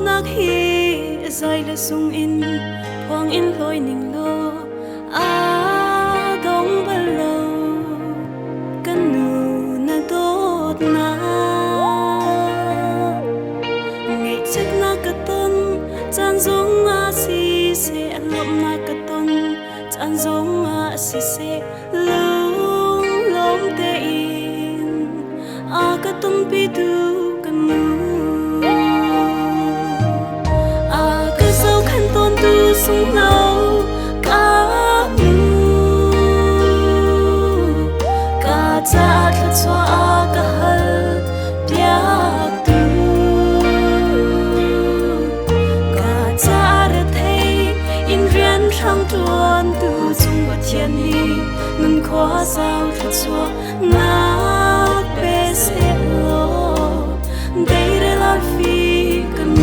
nak hi zai la sung in phang in loi ning lo a dong balo kan nu na dot na ngày chắc na ka ton chan zong a si se lom na ka ton chan zong a si se lom lom te in a ka ton pi tu kan nu sung lâu cá nu cá cha thật xoa cá hal biak tu cá cha đã thấy in riêng trong tuần tu chung bát thiên hi nun khóa sao thật xoa ngã bê sẽ lo đây để là phi cần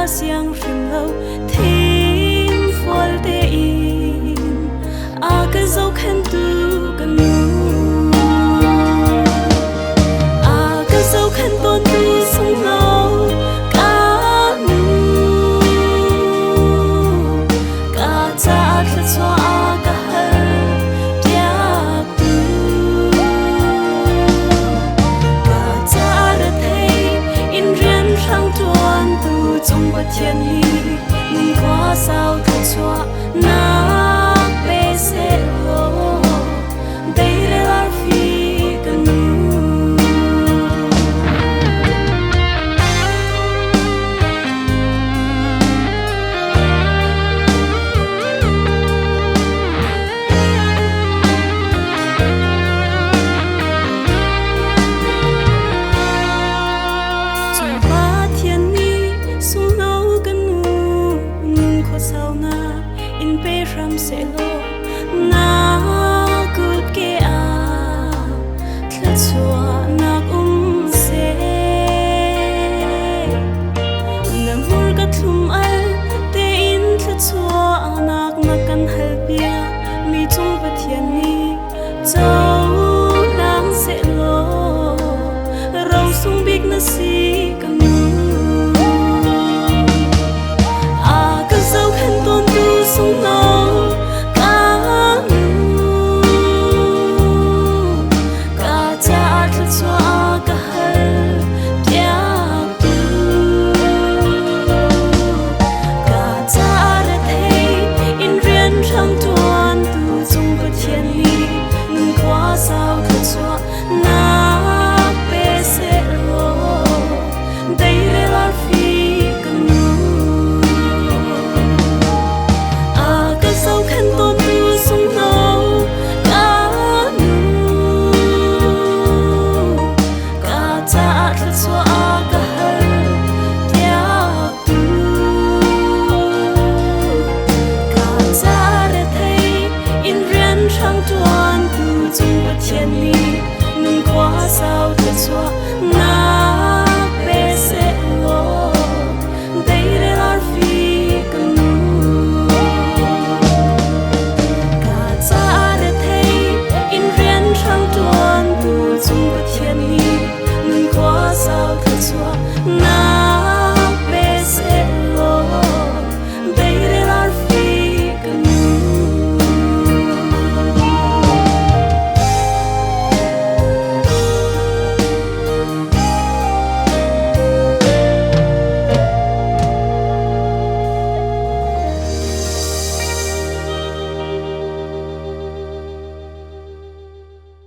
siang phim lâu thiên phôi te in a cái dấu khen tu cần a cái dấu khen tôn tu sung lâu cá nu cá cha thật xoa cá hal biak tu cá cha đã thấy in riêng trong tuần tu chung bát thiên hi nun khóa sao thật xoa nát bê sẽ lo đây là phi cần ram sẽ lo na cút ke a thla chua nak se na mur ka thum al te in thla chua nak na kan hal pia mi chung pa thian ni chau lang sẽ lo rau sung bik na si kan a ka zau khan ton tu sung lo sao thật